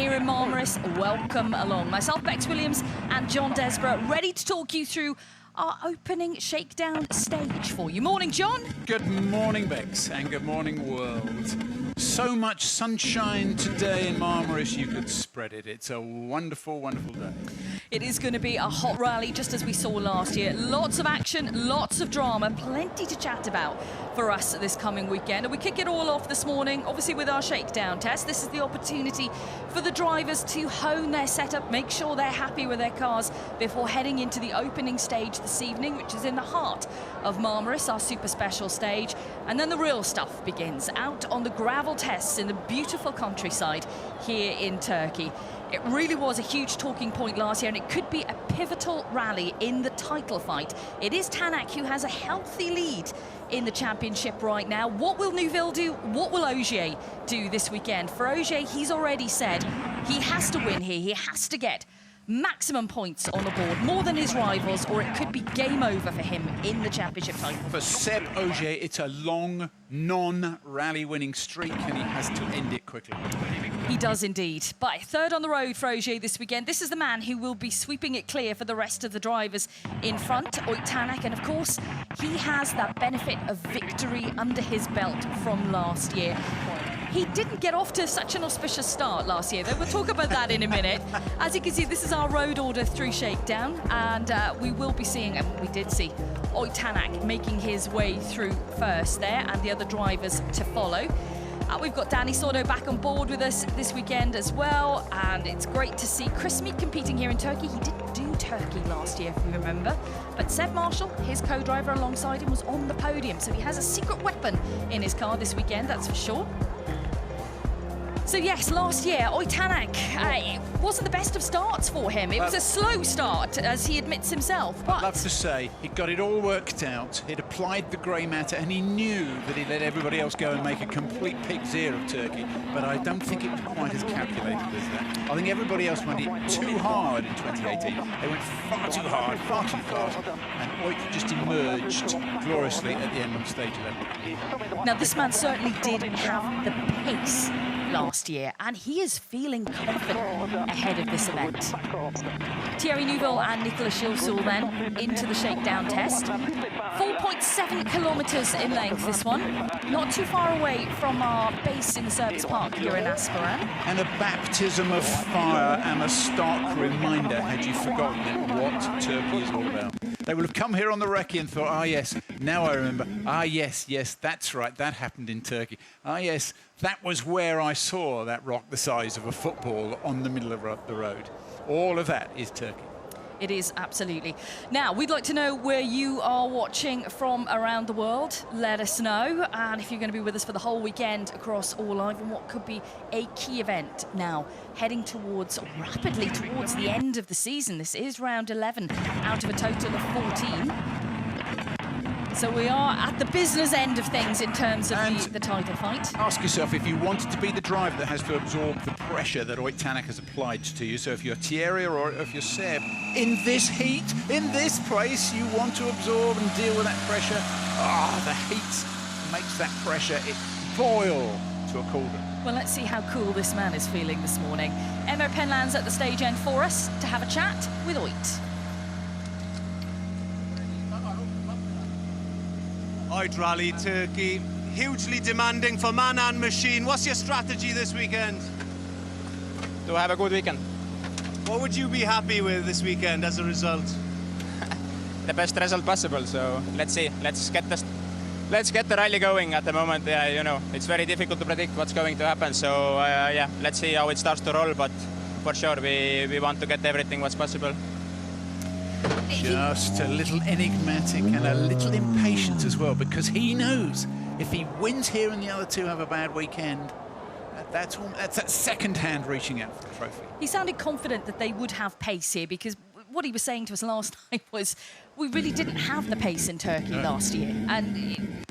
here in Marmaris. Welcome along. Myself, Bex Williams, and John Desborough, ready to talk you through our opening shakedown stage for you. Morning, John. Good morning, Bex, and good morning, world. So much sunshine today in Marmaris, you could spread it. It's a wonderful, wonderful day. It is going to be a hot rally, just as we saw last year. Lots of action, lots of drama, plenty to chat about for us this coming weekend. And we kick it all off this morning, obviously, with our shakedown test. This is the opportunity for the drivers to hone their setup, make sure they're happy with their cars before heading into the opening stage this evening, which is in the heart of Marmaris, our super special stage. And then the real stuff begins out on the gravel tests in the beautiful countryside here in Turkey. It really was a huge talking point last year, and it could be a pivotal rally in the title fight. It is Tänak who has a healthy lead in the championship right now. What will Neuville do? What will Ogier do this weekend? For Ogier, he's already said he has to win here. He has to get maximum points on the board, more than his rivals, or it could be game over for him in the championship title. For Seb Ogier, it's a long, non-rally winning streak, and he has to end it quickly. He does indeed. But third on the road for Ogier this weekend. This is the man who will be sweeping it clear for the rest of the drivers in front, Ott Tänak, and of course, he has that benefit of victory under his belt from last year. He didn't get off to such an auspicious start last year, though. We'll talk about that in a minute. As you can see, this is our road order through Shakedown, and we will be seeing, and we did see, Ott Tänak making his way through first there, and the other drivers to follow. We've got Danny Sordo back on board with us this weekend as well, and it's great to see Chris Meek competing here in Turkey. He didn't do Turkey last year, if you remember, but Seb Marshall, his co-driver alongside him, was on the podium, so he has a secret weapon in his car this weekend, that's for sure. So yes, last year, Ott Tänak, it wasn't the best of starts for him. It was a slow start, as he admits himself. But I'd love to say he'd got it all worked out, he'd applied the grey matter, and he knew that he'd let everybody else go and make a complete pig's ear of Turkey. But I don't think it was quite as calculated as that. I think everybody else went it too hard in 2018. They went far too hard, far too fast, and Ott just emerged gloriously at the end of stage 11. Now, this man certainly did have the pace last year, and he is feeling confident ahead of this event. Thierry Neuville and Nicolas Gilsoul then into the shakedown test. 4.7 kilometres in length, this one. Not too far away from our base in the service park here in Asperen. And a baptism of fire and a stark reminder, had you forgotten, what Turkey is all about. They will have come here on the recce and thought, ah, yes, now I remember. Ah, yes, that's right, that happened in Turkey. Ah, yes, that was where I saw that rock the size of a football on the middle of the road. All of that is Turkey. It is, absolutely. Now, we'd like to know where you are watching from around the world. Let us know. And if you're going to be with us for the whole weekend across All Live, and what could be a key event now, heading rapidly towards the end of the season. This is round 11 out of a total of 14. So we are at the business end of things in terms of the title fight. Ask yourself if you wanted to be the driver that has to absorb the pressure that Ott Tänak has applied to you. So if you're Thierry or if you're Seb, in this heat, in this place, you want to absorb and deal with that pressure. The heat makes that pressure boil to a cauldron. Well, let's see how cool this man is feeling this morning. Emma Penland's at the stage end for us to have a chat with Ott. Ott Rally Turkey, hugely demanding for man and machine. What's your strategy this weekend? To have a good weekend. What would you be happy with this weekend as a result? The best result possible. So let's see. Let's get the rally going. At the moment, you know, it's very difficult to predict what's going to happen. So yeah, let's see how it starts to roll. But for sure, we want to get everything what's possible. Just a little enigmatic and a little impatient as well, because he knows if he wins here and the other two have a bad weekend, that's that second hand reaching out for the trophy. He sounded confident that they would have pace here, because what he was saying to us last night was we really didn't have the pace in Turkey last year. And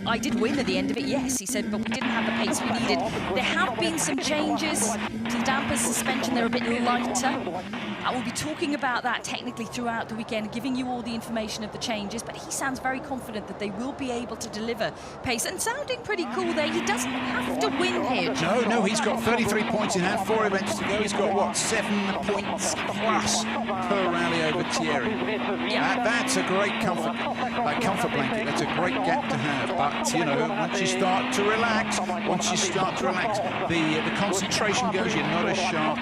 I did win at the end of it, yes, he said, but we didn't have the pace we needed. There have been some changes to the dampers suspension, they're a bit lighter. We'll be talking about that technically throughout the weekend, giving you all the information of the changes, but he sounds very confident that they will be able to deliver pace, and sounding pretty cool there. He doesn't have to win here. No, he's got 33 points in hand, 4 events to go. He's got, what, 7 points plus per rally over Thierry. Yeah. That's a great comfort blanket. That's a great gap to have. But, you know, once you start to relax, the concentration goes, you're not as sharp.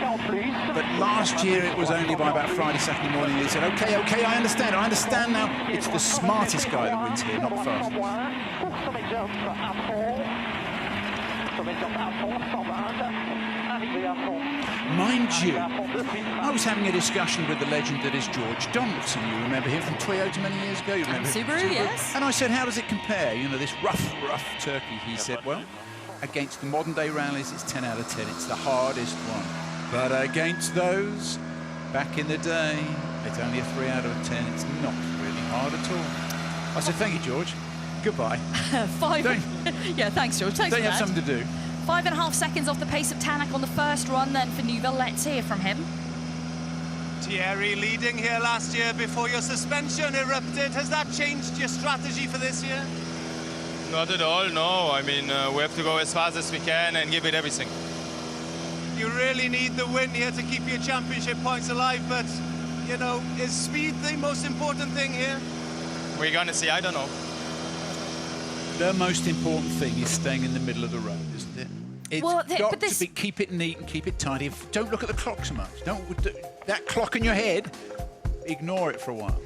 But last year it was only by about Friday, Saturday morning they said, okay, I understand now. It's the smartest guy that wins here, not the fastest. Mind you, I was having a discussion with the legend that is George Donaldson. You remember him from Toyota many years ago? You remember Subaru, yes. And I said, how does it compare? You know, this rough Turkey. He said, well, against the modern day rallies, it's 10 out of 10. It's the hardest one. But against those, back in the day, it's only a 3 out of 10. It's not really hard at all. I said, thank you, George. Goodbye. Yeah, thanks, George. Thanks for Don't you have that. something to do? 5.5 seconds off the pace of Tänak on the first run then for Neuville. Let's hear from him. Thierry leading here last year before your suspension erupted. Has that changed your strategy for this year? Not at all, no. I mean, we have to go as fast as we can and give it everything. You really need the win here to keep your championship points alive, but, you know, is speed the most important thing here? We're gonna see, I don't know. The most important thing is staying in the middle of the road, isn't it? It's got to be, keep it neat and keep it tidy. Don't look at the clock so much. That clock in your head, ignore it for a while.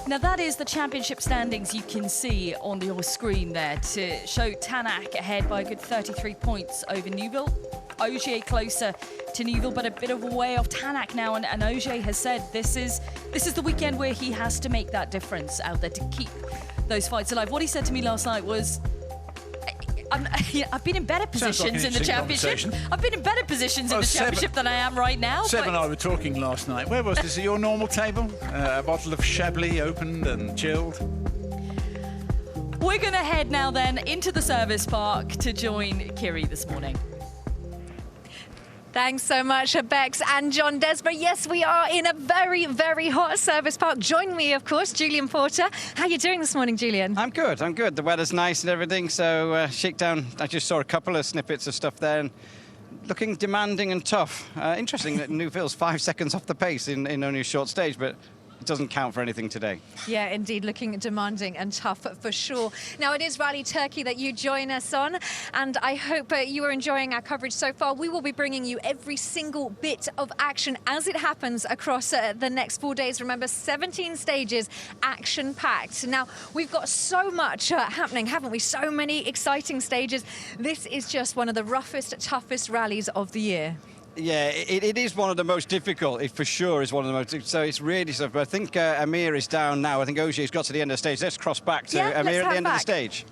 Now that is the championship standings you can see on your screen there to show Tänak ahead by a good 33 points over Neuville. Ogier closer to Neuville, but a bit of a way off Tänak now, and Ogier has said this is the weekend where he has to make that difference out there to keep those fights alive. What he said to me last night was, I've been in better positions in the championship. I've been in better positions in the championship than I am right now. Seb and I were talking last night. Where was this? At your normal table? A bottle of Chablis opened and chilled. We're going to head now then into the service park to join Kiri this morning. Thanks so much, Bex and John Desborough. Yes, we are in a very, very hot service park. Join me, of course, Julian Porter. How are you doing this morning, Julian? I'm good. The weather's nice and everything. So Shakedown, I just saw a couple of snippets of stuff there, and looking demanding and tough. Interesting that Neuville's 5 seconds off the pace in only a short stage, but it doesn't count for anything today. Yeah, indeed, looking demanding and tough for sure. Now, it is Rally Turkey that you join us on, and I hope you are enjoying our coverage so far. We will be bringing you every single bit of action as it happens across the next 4 days. Remember, 17 stages, action-packed. Now, we've got so much happening, haven't we? So many exciting stages. This is just one of the roughest, toughest rallies of the year. Yeah, it is one of the most difficult. It for sure is one of the most. So it's really tough. But I think Amir is down now. I think Ogier's got to the end of the stage. Let's cross back to Amir at the end of the stage.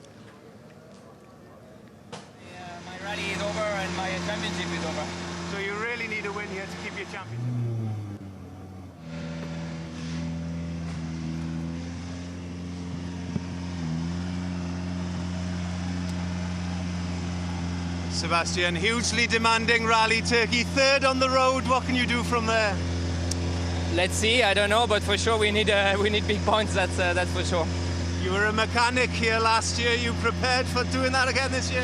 Yeah, my rally is over and my championship is over. So you really need a win here to keep your championship. Sébastien, hugely demanding Rally Turkey, third on the road. What can you do from there? Let's see, I don't know, but for sure we need big points, that's for sure. You were a mechanic here last year. You prepared for doing that again this year?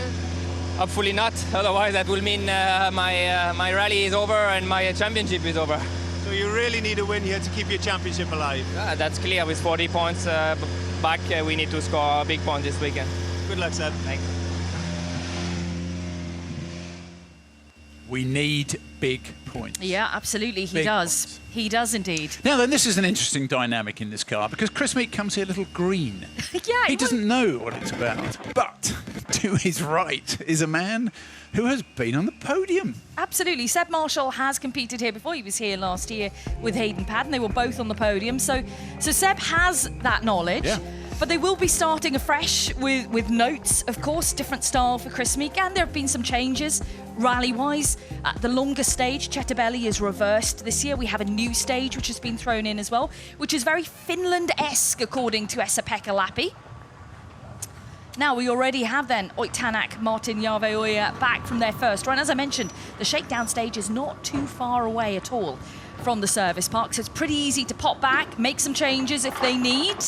Hopefully not, otherwise that will mean my rally is over and my championship is over. So you really need a win here to keep your championship alive? That's clear, with 40 points back, we need to score big points this weekend. Good luck, Seb. Thanks. We need big points. Yeah, absolutely, he Big does. points. He does indeed. Now then, this is an interesting dynamic in this car because Chris Meek comes here a little green. Yeah, He doesn't know what it's about. But to his right is a man who has been on the podium. Absolutely. Seb Marshall has competed here before. He was here last year with Hayden Padden. They were both on the podium. So Seb has that knowledge. Yeah. But they will be starting afresh with notes, of course, different style for Chris Meek. And there have been some changes rally-wise. The longer stage, Cettabelli, is reversed this year. We have a new stage which has been thrown in as well, which is very Finland-esque, according to Esa-Pekka Lappi. Now, we already have then Ott Tänak, Martin Järveoja back from their first run. As I mentioned, the shakedown stage is not too far away at all from the service park, so it's pretty easy to pop back, make some changes if they need.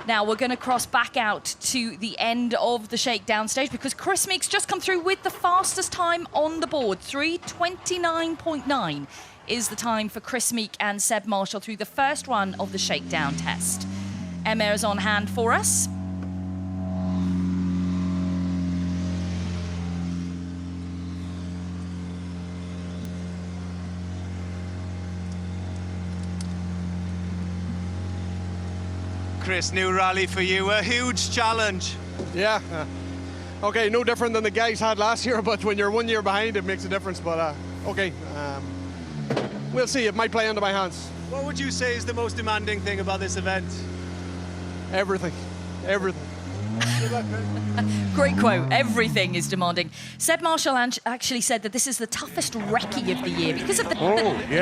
Now, we're going to cross back out to the end of the shakedown stage because Chris Meek's just come through with the fastest time on the board. 3:29.9 is the time for Chris Meek and Seb Marshall through the first run of the shakedown test. Emma is on hand for us. Chris, new rally for you, a huge challenge. Yeah. Okay, no different than the guys had last year, but when you're 1 year behind, it makes a difference. But okay, we'll see. It might play into my hands. What would you say is the most demanding thing about this event? Everything. Everything. Great quote. Everything is demanding. Seb Marshall actually said that this is the toughest recce of the year because of the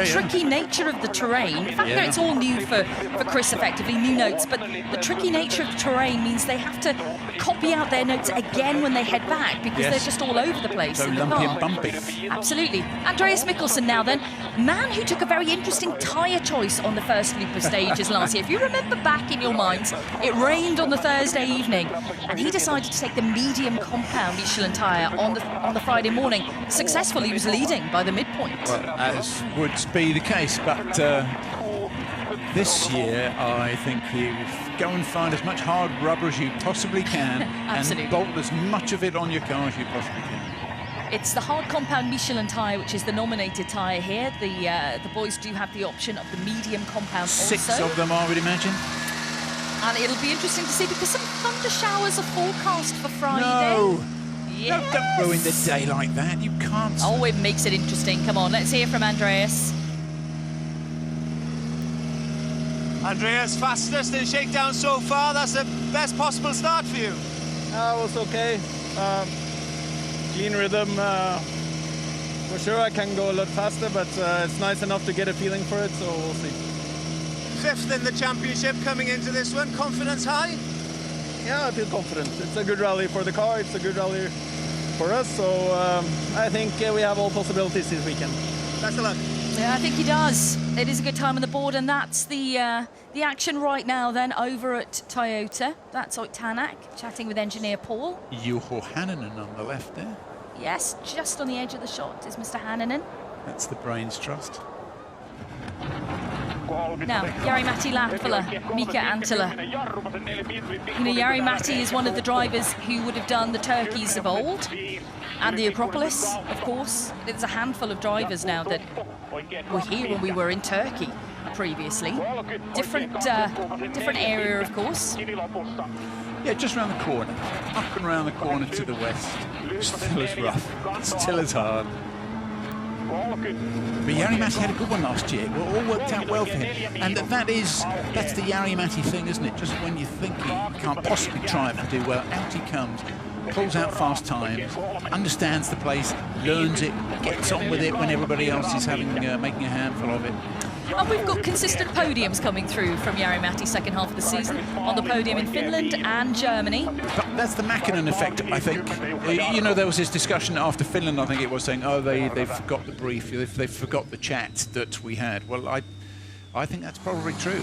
tricky nature of the terrain. The fact that it's all new for Chris, effectively, new notes, but the tricky nature of the terrain means they have to copy out their notes again when they head back because they're just all over the place. So in the lumpy car. and bumpy. Absolutely. Andreas Mikkelsen now then, man who took a very interesting tyre choice on the first loop of stages last year. If you remember back in your minds, it rained on the Thursday evening and he decided to take the medium compound Michelin tyre on the Friday morning. Successfully, he was leading by the midpoint. Well, as would be the case, but this year I think you go and find as much hard rubber as you possibly can and bolt as much of it on your car as you possibly can. It's the hard compound Michelin tyre, which is the nominated tyre here. The boys do have the option of the medium compound also. 6 of them, I would imagine. And it'll be interesting to see because some thunder showers are forecast for Friday. No! Yes. No, don't ruin the day like that. You can't. Oh, it makes it interesting. Come on, let's hear from Andreas. Andreas, fastest in shakedown so far. That's the best possible start for you. It was okay. Clean rhythm. For sure I can go a lot faster, but it's nice enough to get a feeling for it, so we'll see. 5th in the championship coming into this one. Confidence high? Yeah, I feel confident. It's a good rally for the car, it's a good rally for us, so I think we have all possibilities this weekend. Best of luck. Yeah, I think he does. It is a good time on the board, and that's the action right now then over at Toyota. That's Ott Tänak chatting with engineer Paul. Juho Hänninen on the left there. Yes, just on the edge of the shot is Mr. Hänninen. That's the brains trust. Now, Jari-Matti Latvala, Mika Anttila. You know, Jari-Matti is one of the drivers who would have done the Turkeys of old and the Acropolis, of course. There's a handful of drivers now that were here when we were in Turkey previously. Different area, of course. Yeah, just around the corner. Up and around the corner to the west. Still as rough. Still as hard. But Jari-Matti had a good one last year. It all worked out well for him. And that's the Jari-Matti thing, isn't it? Just when you think he can't possibly try and do well, out he comes, pulls out fast times, understands the place, learns it, gets on with it when everybody else is making a handful of it. And we've got consistent podiums coming through from Jari-Matti second half of the season, on the podium in Finland and Germany. But that's the Mäkinen effect, I think. You know, there was this discussion after Finland, I think it was, saying, oh, they forgot the brief, they forgot the chat that we had. Well, I think that's probably true.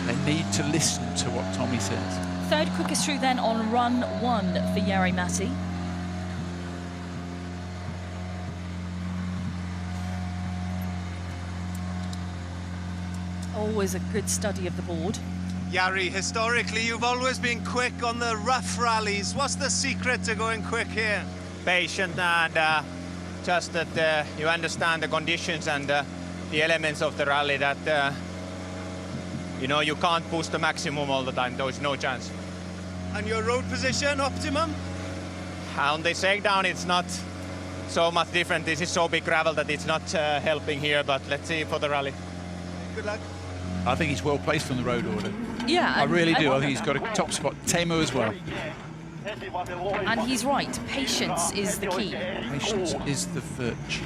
They need to listen to what Tommy says. Third quickest through then on run 1 for Jari-Matti. Always a good study of the board. Jari, historically, you've always been quick on the rough rallies. What's the secret to going quick here? Patient and just that you understand the conditions and the elements of the rally that you know, you can't push the maximum all the time. There's no chance. And your road position, optimum? On the shakedown, it's not so much different. This is so big gravel that it's not helping here, but let's see for the rally. Good luck. I think he's well placed on the road order. Yeah. I really do. I think he's got a top spot. Teemu as well. And he's right. Patience is the key. Patience is the virtue.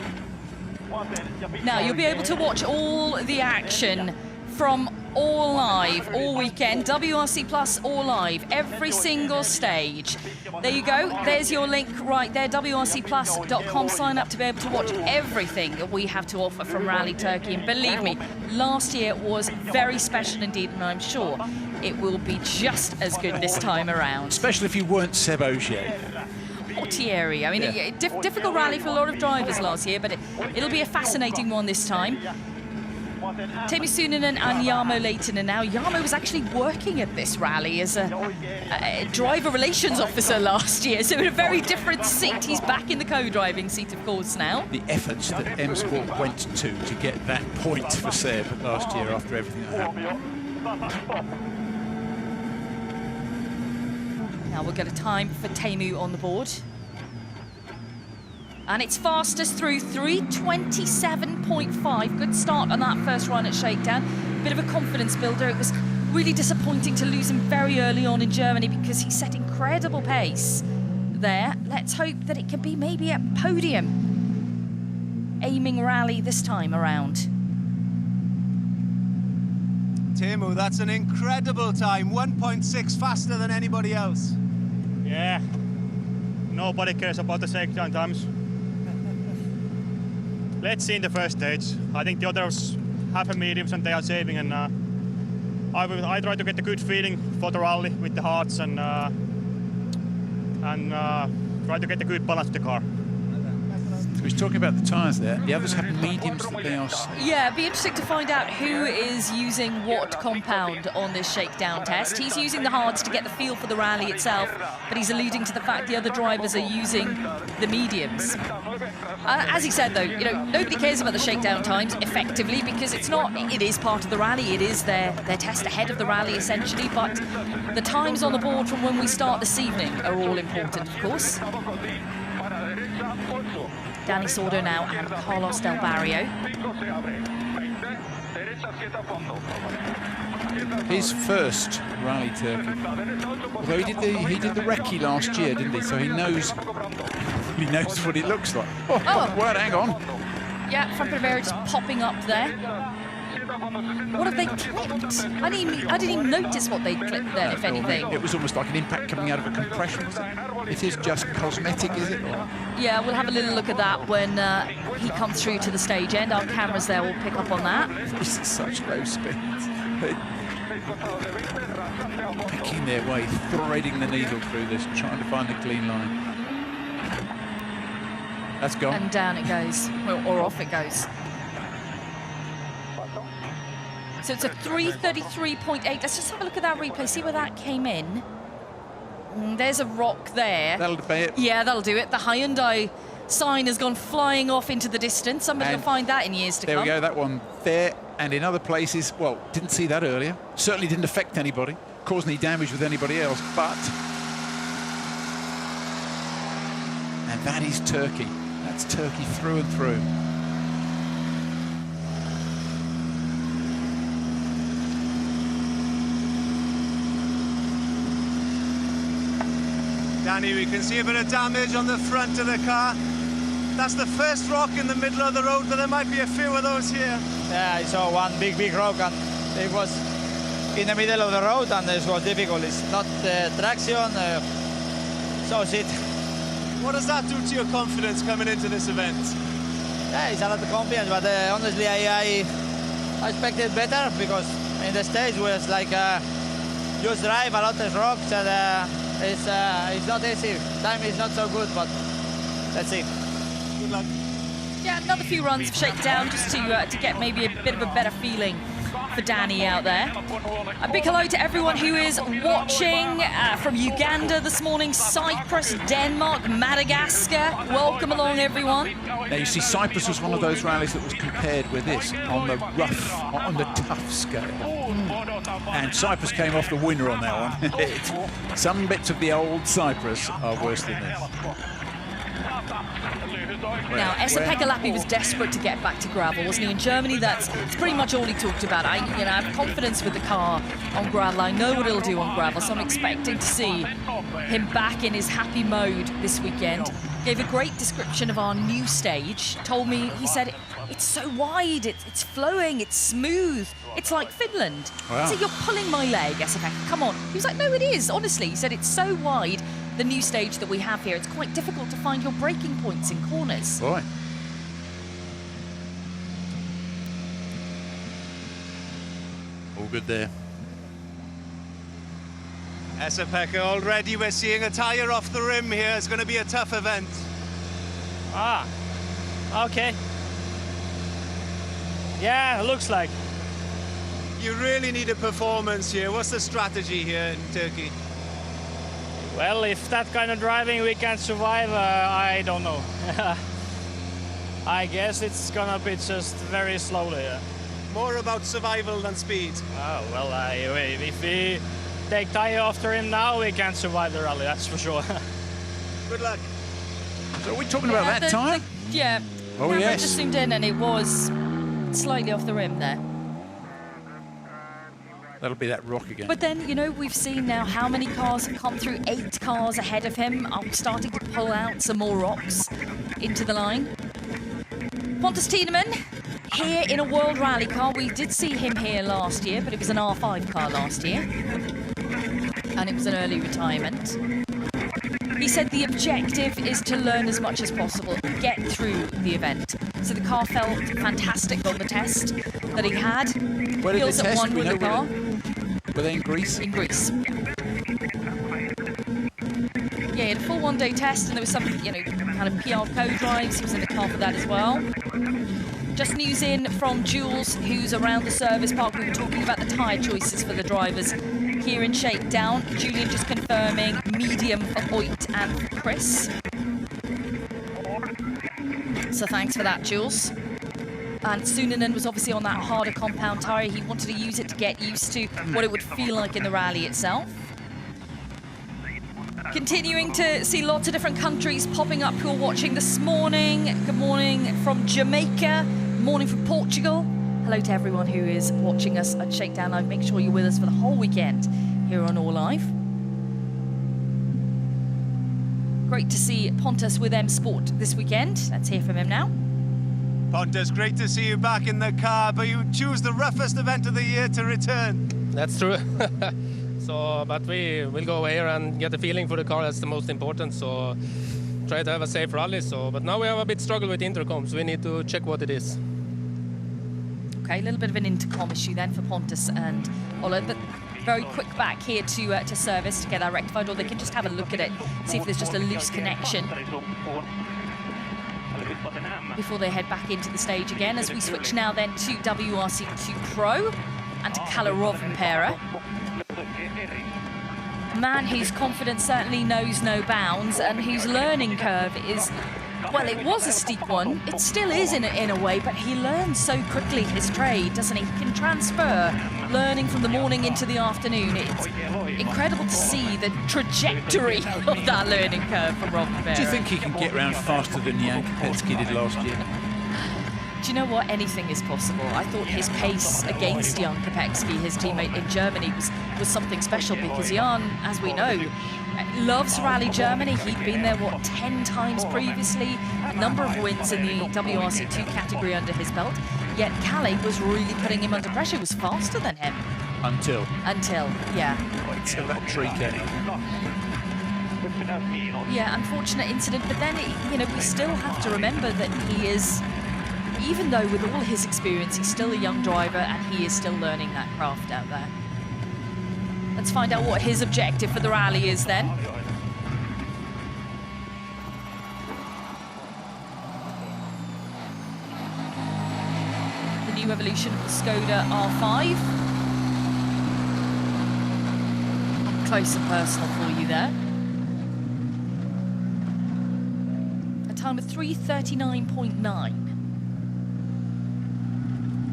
Now, you'll be able to watch all the action from all live all weekend. WRC Plus all live, every single stage. There you go. There's your link right there, WRCplus.com. Sign up to be able to watch everything that we have to offer from Rally Turkey. And believe me, last year was very special indeed, and I'm sure it will be just as good this time around. Especially if you weren't Seb Ogier. Or Thierry. I mean, difficult rally for a lot of drivers last year, but it'll be a fascinating one this time. Teemu Suunanen and Jarmo Lehtinen now. Jarmo was actually working at this rally as a driver relations officer last year, so in a very different seat. He's back in the co-driving seat, of course, now. The efforts that M Sport went to get that point for Seb last year after everything that happened. Now we'll get a time for Teemu on the board. And it's fastest through 3:27.5. Good start on that first run at Shakedown. Bit of a confidence builder. It was really disappointing to lose him very early on in Germany because he set incredible pace there. Let's hope that it can be maybe a podium aiming rally this time around. Teemu, that's an incredible time. 1.6 faster than anybody else. Yeah, nobody cares about the shakedown times. Let's see in the first stage. I think the others have a mediums and they are saving, and I try to get a good feeling for the rally with the hearts and try to get a good balance of the car. So he's talking about the tyres there. The others have mediums that they are. Yeah, it'd be interesting to find out who is using what compound on this shakedown test. He's using the hards to get the feel for the rally itself, but he's alluding to the fact the other drivers are using the mediums. As he said, though, you know, nobody cares about the shakedown times effectively because it's not. It is part of the rally. It is their test ahead of the rally essentially. But the times on the board from when we start this evening are all important, of course. Danny Sordo now and Carlos Del Barrio. His first Rally Turkey. Although he did the recce last year, didn't he? So he knows what it looks like. Oh. Well, hang on. Yeah, front Primavera just popping up there. What have they clipped? I didn't even notice what they clipped there, if anything. It was almost like an impact coming out of a compression. It is just cosmetic, is it? Yeah, we'll have a little look at that when he comes through to the stage end. Our cameras there will pick up on that. This is such low speeds. Picking their way, threading the needle through this, trying to find the clean line. That's gone. And down it goes, or off it goes. So it's a 3:33.8. Let's just have a look at that replay, see where that came in. There's a rock there. That'll do it. Yeah, that'll do it. The Hyundai sign has gone flying off into the distance. Somebody will find that in years to come. There we go, that one there and in other places. Well, didn't see that earlier. Certainly didn't affect anybody, cause any damage with anybody else, but... And that is Turkey. That's Turkey through and through. Danny, we can see a bit of damage on the front of the car. That's the first rock in the middle of the road, but there might be a few of those here. Yeah, I saw one big rock and it was in the middle of the road and it was difficult. It's not traction, so shit. What does that do to your confidence coming into this event? Yeah, it's a lot of confidence, but honestly I expected better because in the stage was like just drive a lot of rocks and it's not easy. Time is not so good, but let's see. Good luck. Yeah, another few runs of Shakedown just to get maybe a bit of a better feeling for Danny out there. A big hello to everyone who is watching from Uganda this morning, Cyprus, Denmark, Madagascar. Welcome along, everyone. Now you see, Cyprus was one of those rallies that was compared with this on the rough, on the tough scale. And Cyprus came off the winner on that one. Some bits of the old Cyprus are worse than this. Now, Esa-Pekka Lappi was desperate to get back to gravel, wasn't he? In Germany, that's pretty much all he talked about. I have confidence with the car on gravel. I know what it'll do on gravel, so I'm expecting to see him back in his happy mode this weekend. gave a great description of our new stage. Told me, he said, it's so wide, it's flowing, it's smooth. It's like Finland. Wow. So you're pulling my leg, Esapek, come on. He was like, no, it is, honestly. He said, it's so wide, the new stage that we have here. It's quite difficult to find your braking points in corners. Boy. All good there. Esapek, already we're seeing a tyre off the rim here. It's going to be a tough event. Ah, okay. Yeah, it looks like. You really need a performance here. What's the strategy here in Turkey? Well, if that kind of driving we can survive, I don't know. I guess it's gonna be just very slowly. More about survival than speed. Oh, well, if we take tyre after him now, we can't survive the rally, that's for sure. Good luck. So are we talking about that tyre? Yeah. Oh, Camera yes. just zoomed in and it was slightly off the rim there. That'll be that rock again. But then, you know, we've seen now how many cars have come through. 8 cars ahead of him are starting to pull out some more rocks into the line. Pontus Tiedemann here in a World Rally car. We did see him here last year, but it was an R5 car last year. And it was an early retirement. He said the objective is to learn as much as possible, get through the event. So the car felt fantastic on the test that he had. Where did Feels they at test? one We with know the car. Were they in Greece? In Greece. Yeah, he had a full one-day test, and there was some, you know, kind of PR co-drives. He was in the car for that as well. Just news in from Jules, who's around the service park. We were talking about the tyre choices for the drivers here in Shakedown. Julian just confirming medium for Ott and for Chris. So thanks for that, Jules. And Sunanen was obviously on that harder compound tyre. He wanted to use it to get used to what it would feel like in the rally itself. Continuing to see lots of different countries popping up who are watching this morning. Good morning from Jamaica. Morning from Portugal. Hello to everyone who is watching us at Shakedown Live. Make sure you're with us for the whole weekend here on All Live. Great to see Pontus with M Sport this weekend. Let's hear from him now. Pontus, great to see you back in the car, but you choose the roughest event of the year to return. That's true. So, but we will go here and get a feeling for the car. That's the most important. So, try to have a safe rally. So, but now we have a bit struggle with intercoms. We need to check what it is. Okay, a little bit of an intercom issue then for Pontus and Ola, but very quick back here to service to get that rectified, or they can just have a look at it, see if there's just a loose connection before they head back into the stage again, as we switch now then to WRC2 Pro and to Kalle Rovanperä. A man whose confidence certainly knows no bounds and whose learning curve is, well, it was a steep one. It still is in a way, but he learns so quickly his trade, doesn't he? He can transfer learning from the morning into the afternoon. It's incredible to see the trajectory of that learning curve from Rovanperä. Do you think he can get round faster than Jan Kopecki did last year? Do you know what? Anything is possible. I thought his pace against Jan Kopecki, his teammate in Germany, was something special, because Jan, as we know, loves Rally Germany. He'd been there, what, 10 times previously, a number of wins in the WRC2 category under his belt. Yet Kalle was really putting him under pressure, was faster than him. Until, yeah. So that tree came. Yeah, unfortunate incident, but then, you know, we still have to remember that he is, even though with all his experience, he's still a young driver and he is still learning that craft out there. Let's find out what his objective for the rally is then. The new evolution of the Skoda R5. Up close and personal for you there. A time of 3:39.9.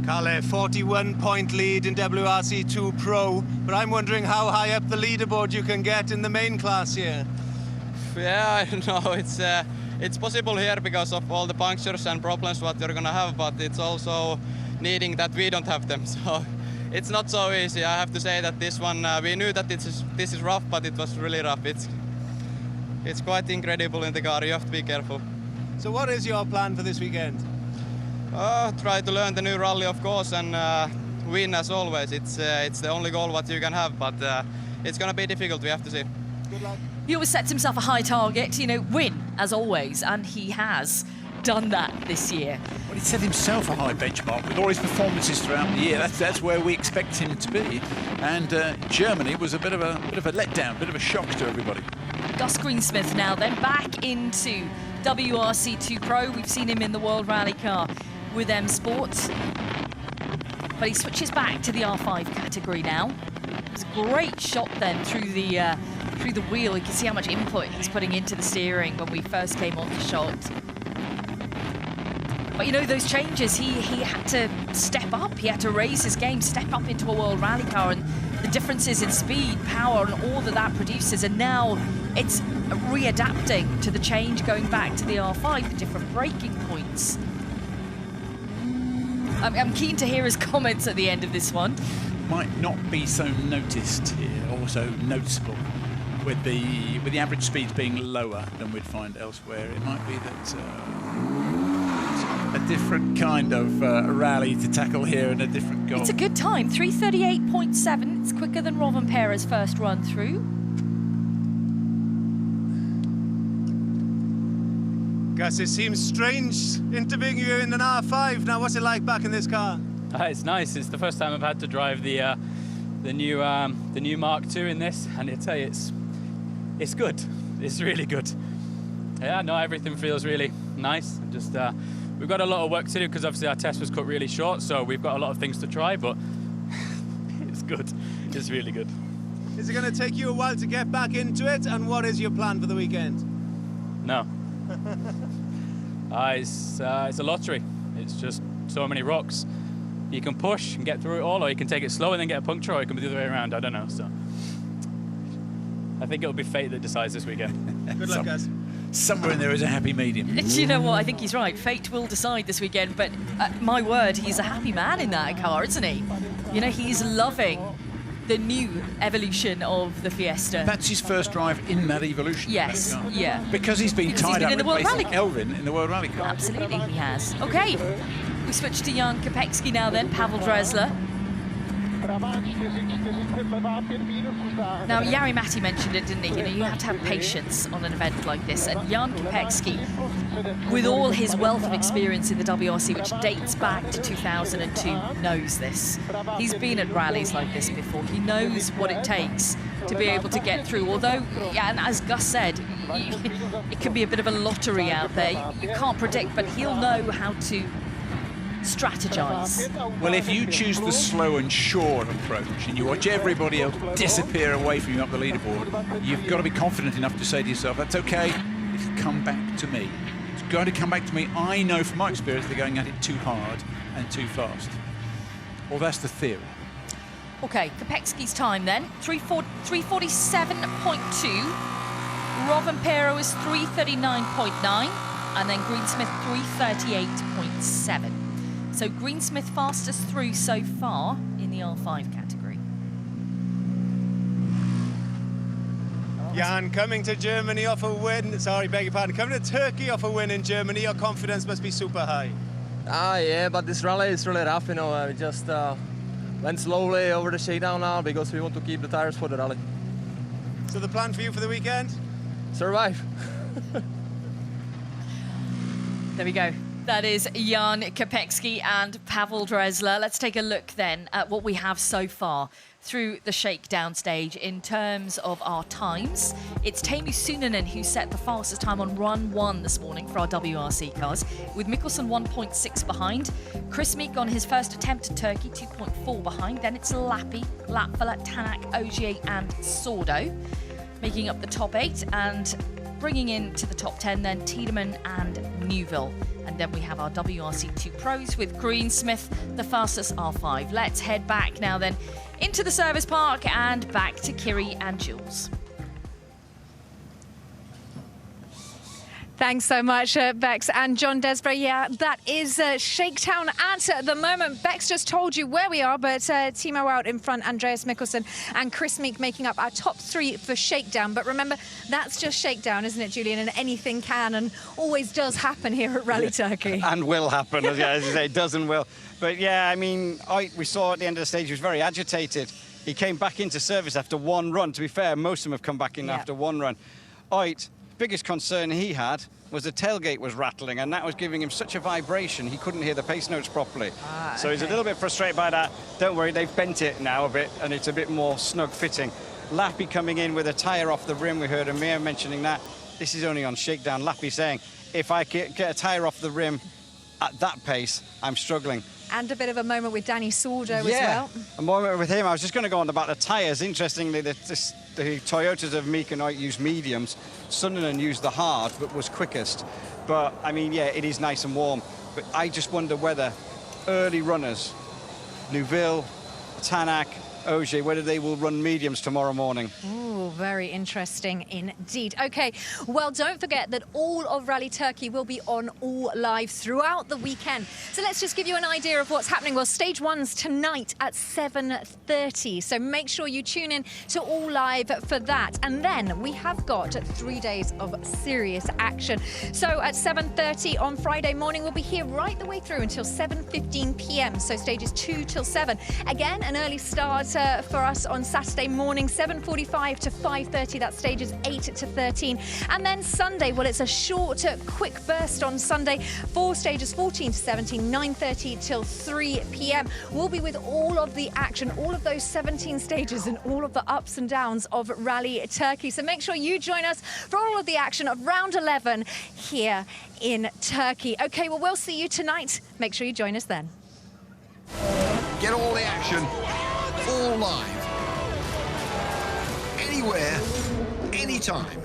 Kalle, 41-point lead in WRC2 Pro, but I'm wondering how high up the leaderboard you can get in the main class here. Yeah, I know it's possible here because of all the punctures and problems what you're gonna have, but it's also needing that we don't have them. So it's not so easy. I have to say that this one we knew that this is rough, but it was really rough. it's quite incredible in the car. You have to be careful. So what is your plan for this weekend? Try to learn the new rally, of course, and win as always. It's the only goal what you can have, but it's going to be difficult. We have to see. Good luck. He always sets himself a high target, you know, win as always, and he has done that this year. Well, he set himself a high benchmark with all his performances throughout the year. That's where we expect him to be. And Germany was a bit of a letdown, a bit of a shock to everybody. Gus Greensmith now then back into WRC 2 Pro. We've seen him in the World Rally Car with M Sports, but he switches back to the R5 category now. It's a great shot then through the wheel. You can see how much input he's putting into the steering when we first came on the shot. But you know, those changes, he had to step up. He had to raise his game, step up into a World Rally Car, and the differences in speed, power, and all that produces. And now it's readapting to the change, going back to the R5, the different braking points. I'm keen to hear his comments at the end of this one. Might not be so noticed here, or so noticeable, with the average speeds being lower than we'd find elsewhere. It might be that a different kind of rally to tackle here and a different goal. It's a good time, 3:38.7. It's quicker than Rovanpera's first run through. Gus, it seems strange interviewing you in an R5. Now, what's it like back in this car? It's nice. It's the first time I've had to drive the new Mark II in this, and I tell you, it's good. It's really good. Yeah, no, everything feels really nice. Just we've got a lot of work to do because obviously our test was cut really short, so we've got a lot of things to try, but it's good. It's really good. Is it going to take you a while to get back into it? And what is your plan for the weekend? No. It's a lottery. It's just so many rocks. You can push and get through it all, or you can take it slow and then get a puncture, or you can be the other way around. I don't know. So I think it'll be fate that decides this weekend. Good luck, guys. Somewhere in there is a happy medium. Do you know what? I think he's right. Fate will decide this weekend, but my word, he's a happy man in that car, isn't he? You know, he's loving the new evolution of the Fiesta. That's his first drive in that evolution. Yes, yeah. Because he's been tied up replacing Elvin in the World Rally Car. Absolutely, he has. Okay, we switch to Jan Kopecky now then, Pavel Drezler. Now, Jari-Matti mentioned it, didn't he? You know, you have to have patience on an event like this. And Jan Kopecky, with all his wealth of experience in the WRC, which dates back to 2002, knows this. He's been at rallies like this before. He knows what it takes to be able to get through. Although, yeah, and as Gus said, it can be a bit of a lottery out there. You can't predict, but he'll know how to strategize. Well, if you choose the slow and sure approach and you watch everybody else disappear away from you up the leaderboard, you've got to be confident enough to say to yourself, that's okay, it'll come back to me. It's going to come back to me. I know from my experience they're going at it too hard and too fast. Well, that's the theory. Okay, Kopecky's time then, 3:47.2. Rovanpera is 3:39.9, and then Greensmith 3:38.7. So Greensmith fastest through so far in the R5 category. Jan, coming to Germany off a win, sorry, beg your pardon, coming to Turkey off a win in Germany, your confidence must be super high. Yeah, but this rally is really rough, you know. We just went slowly over the shakedown now because we want to keep the tires for the rally. So the plan for you for the weekend? Survive. There we go. That is Jan Kopecky and Pavel Drezler. Let's take a look then at what we have so far through the shakedown stage in terms of our times. It's Teemu Sunanen who set the fastest time on run 1 this morning for our WRC cars, with Mikkelsen 1.6 behind. Chris Meek on his first attempt at Turkey, 2.4 behind. Then it's Lappi, Latvala, Tänak, Ogier and Sordo, making up the top 8, and bringing into the top 10 then Tiedemann and Neuville. And then we have our WRC 2 Pros with Greensmith, the fastest R5. Let's head back now then into the service park and back to Kiri and Jules. Thanks so much, Bex and John Desbray. Yeah, that is Shakedown at the moment. Bex just told you where we are, but Timo out in front, Andreas Mikkelsen and Chris Meek making up our top 3 for Shakedown. But remember, that's just Shakedown, isn't it, Julian? And anything can and always does happen here at Rally Turkey. And will happen, as you say, does and will. But yeah, I mean, we saw at the end of the stage he was very agitated. He came back into service after 1 run. To be fair, most of them have come back in after 1 run. Ott, biggest concern he had was the tailgate was rattling, and that was giving him such a vibration he couldn't hear the pace notes properly. So he's a little bit frustrated by that. Don't worry, they've bent it now a bit, and it's a bit more snug fitting. Lappy coming in with a tyre off the rim. We heard Amir mentioning that. This is only on Shakedown. Lappy saying, if I get a tyre off the rim at that pace, I'm struggling. And a bit of a moment with Danny Sordo as well. A moment with him. I was just going to go on about the tyres. Interestingly, the Toyotas of Meek and Ott used mediums. Sunderland used the hard, but was quickest. But, I mean, yeah, it is nice and warm. But I just wonder whether early runners, Neuville, Tänak, Ogier, whether they will run mediums tomorrow morning. Ooh, very interesting indeed. Okay, well, don't forget that all of Rally Turkey will be on All Live throughout the weekend. So let's just give you an idea of what's happening. Well, stage 1's tonight at 7:30. So make sure you tune in to All Live for that. And then we have got 3 days of serious action. So at 7:30 on Friday morning, we'll be here right the way through until 7:15 p.m. So stages 2 till 7. Again, an early start for us on Saturday morning, 7:45 to 5:30. That stages 8 to 13. And then Sunday, well, it's a short, quick burst on Sunday. 4 stages, 14 to 17, 9:30 till 3 p.m. We'll be with all of the action, all of those 17 stages and all of the ups and downs of Rally Turkey. So make sure you join us for all of the action of round 11 here in Turkey. Okay, well, we'll see you tonight. Make sure you join us then. Get all the action, all live, anywhere, anytime.